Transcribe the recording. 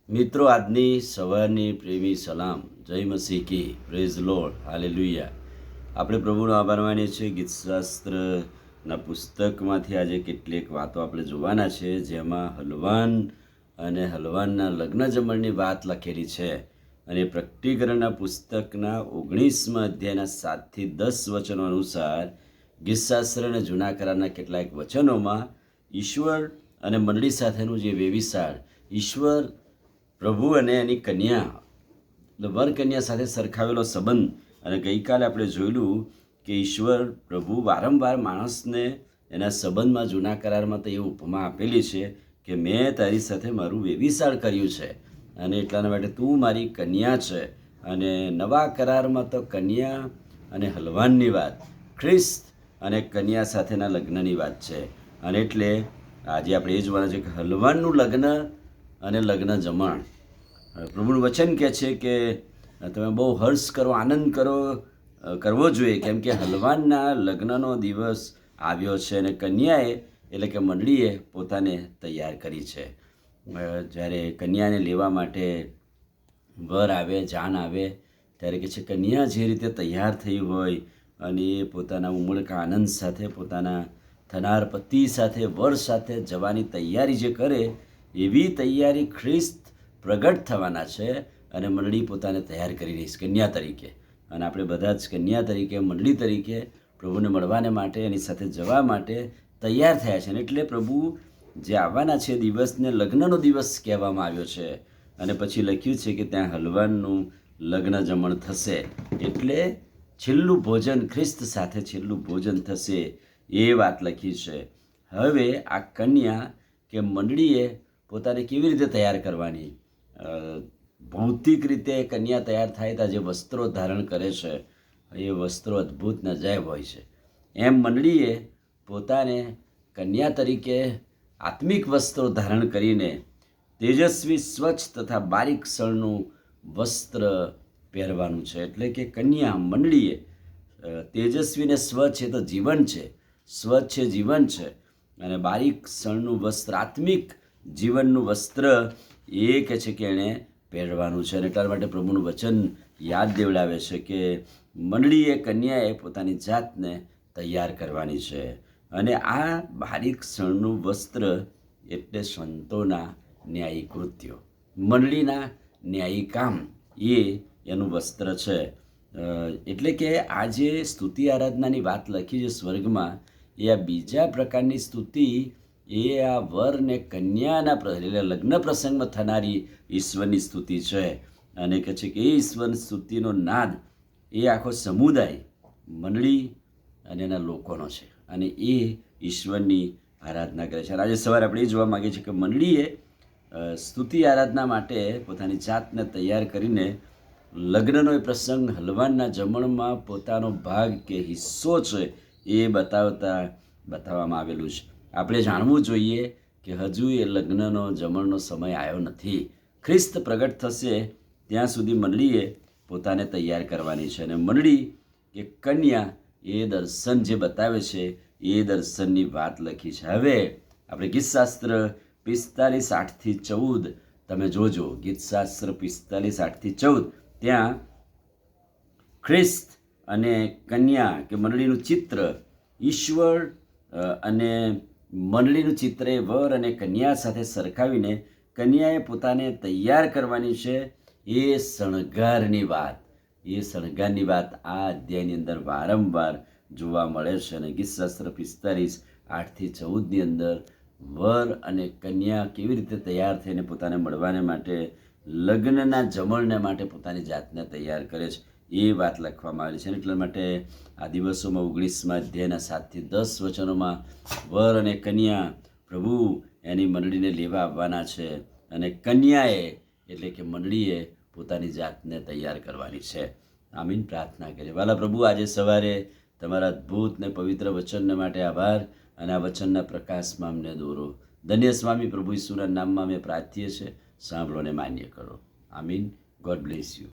મિત્રો, આજની સવારની પ્રેમી સલામ, જય મસીહ કી, પ્રેઝ લોર્ડ, હાલેલુયા. આપણે પ્રભુનો આભાર માનીએ છીએ. ગીતશાસ્ત્રના પુસ્તકમાંથી આજે કેટલીક વાતો આપણે જોવાના છે, જેમાં હલવાન અને હલવાનના લગ્ન જમણની વાત લખેલી છે. અને પ્રકટીકરણના પુસ્તકના 19મા અધ્યાયના 7 થી 10 વચનો અનુસાર ગીતશાસ્ત્ર અને જૂના કરારના કેટલાક વચનોમાં ઈશ્વર અને મંડળી સાથેનું જે વેવિશાળ, ઈશ્વર પ્રભુ અને એની કન્યા, વર કન્યા સાથે સરખાવેલો સંબંધ. અને ગઈકાલે આપણે જોયેલું કે ઈશ્વર પ્રભુ વારંવાર માણસને એના સંબંધમાં જૂના કરારમાં તો એ ઉપમા આપેલી છે કે મેં તારી સાથે મારું વેવિશાળ કર્યું છે અને એટલાના માટે તું મારી કન્યા છે. અને નવા કરારમાં તો કન્યા અને હલવાનની વાત, ખ્રિસ્ત અને કન્યા સાથેના લગ્નની વાત છે. અને એટલે આજે આપણે એ જોવાના છે કે હલવાનનું લગ્ન અને લગ્ન જમણ. પ્રભુનું વચન કહે છે કે તમે બહુ હર્ષ કરો, આનંદ કરવો જોઈએ, કેમ કે હલવાનના લગ્નનો દિવસ આવ્યો છે અને કન્યાએ એટલે કે મંડળીએ પોતાને તૈયાર કરી છે. જ્યારે કન્યાને લેવા માટે વર આવે, જાન આવે, ત્યારે કે છે કન્યા જે રીતે તૈયાર થઈ હોય અને એ પોતાના ઉમળકા આનંદ સાથે પોતાના થનાર પતિ સાથે, વર સાથે જવાની તૈયારી જે કરે, એવી તૈયારી ખ્રિસ્ત પ્રગટ થવાના છે અને મંડળી પોતાને તૈયાર કરી રહી છે કન્યા તરીકે. અને આપણે બધા જ કન્યા તરીકે, મંડળી તરીકે પ્રભુને મળવાને માટે, એની સાથે જવા માટે તૈયાર થયા છે. અને એટલે પ્રભુ જે આવવાના છે દિવસને લગ્નનો દિવસ કહેવામાં આવ્યો છે. અને પછી લખ્યું છે કે ત્યાં હલવાનનું લગ્ન જમણ થશે, એટલે છેલ્લું ભોજન, ખ્રિસ્ત સાથે છેલ્લું ભોજન થશે, એ વાત લખી છે. હવે આ કન્યા કે મંડળીએ પોતાને કેવી રીતે તૈયાર કરવાની? ભૌતિક રીતે કન્યા તૈયાર થાય તો જે વસ્ત્રો ધારણ કરે છે એ વસ્ત્રો અદ્ભુત નજાયબ હોય છે. એમ મંડળીએ પોતાને કન્યા તરીકે આત્મિક વસ્ત્રો ધારણ કરીને તેજસ્વી, સ્વચ્છ તથા બારીક સળનું વસ્ત્ર પહેરવાનું છે. એટલે કે કન્યા મંડળીએ તેજસ્વી ને સ્વચ્છ એ તો જીવન છે, સ્વચ્છ એ જીવન છે, અને બારીક સળનું વસ્ત્ર, આત્મિક જીવનનું વસ્ત્ર એ કહે છે કે એણે પહેરવાનું છે. અને એટલા માટે પ્રભુનું વચન યાદ દેવડાવે છે કે મંડળીએ, કન્યાએ પોતાની જાતને તૈયાર કરવાની છે. અને આ બારીક સળનું વસ્ત્ર એટલે સંતોના ન્યાયી કૃત્યો, મંડળીના ન્યાયી કામ, એ એનું વસ્ત્ર છે. એટલે કે આ જે સ્તુતિ આરાધનાની વાત લખી છે સ્વર્ગમાં, એ આ બીજા પ્રકારની સ્તુતિ, એ આ વર ને કન્યાના એટલે લગ્ન પ્રસંગમાં થનારી ઈશ્વરની સ્તુતિ છે. અને કહે છે કે એ ઈશ્વરની સ્તુતિનો નાદ એ આખો સમુદાય, મંડળી અને એના લોકોનો છે, અને એ ઈશ્વરની આરાધના કરે છે. અને આજે સવારે આપણે એ જોવા માગીએ છીએ કે મંડળીએ સ્તુતિ આરાધના માટે પોતાની જાતને તૈયાર કરીને લગ્નનો એ પ્રસંગ, હલવાનના જમણમાં પોતાનો ભાગ કે હિસ્સો છે એ બતાવવામાં આવેલું છે. આપણે જાણવું જોઈએ કે હજુ એ લગ્નનો જમણનો સમય આવ્યો નથી. ખ્રિસ્ત પ્રગટ થશે ત્યાં સુધી મંડળીએ પોતાને તૈયાર કરવાની છે. અને મંડળી કે કન્યા એ દર્શન જે બતાવે છે એ દર્શનની વાત લખી છે. હવે આપણે ગીતશાસ્ત્ર 45:8-14 તમે જોજો. ગીતશાસ્ત્ર 45:8-14, ત્યાં ખ્રિસ્ત અને કન્યા કે મંડળીનું ચિત્ર, ઈશ્વર અને મંડળીનું ચિત્ર એ વર અને કન્યા સાથે સરખાવીને કન્યાએ પોતાને તૈયાર કરવાની છે. એ શણગારની વાત આ અધ્યાયની અંદર વારંવાર જોવા મળે છે. અને ગીતશાસ્ત્ર 45:8-14 અંદર વર અને કન્યા કેવી રીતે તૈયાર થઈને પોતાને મળવાને માટે, લગ્નના જમણને માટે પોતાની જાતને તૈયાર કરે છે, એ વાત લખવામાં આવી છે. એટલા માટે આ દિવસોમાં 19મા અધ્યાયના 7-10 વચનોમાં વર અને કન્યા પ્રભુ એની મંડળીને લેવા આવવાના છે, અને કન્યાએ એટલે કે મંડળીએ પોતાની જાતને તૈયાર કરવાની છે. આમીન. પ્રાર્થના કરીએ. વાલા પ્રભુ, આજે સવારે તમારા અદ્ભુત ને પવિત્ર વચનને માટે આભાર, અને આ વચનના પ્રકાશમાં અમને દોરો. ધન્ય સ્વામી, પ્રભુ ઈસુના નામમાં અમે પ્રાર્થીએ છીએ, સાંભળો ને માન્ય કરો. આમીન. God bless you.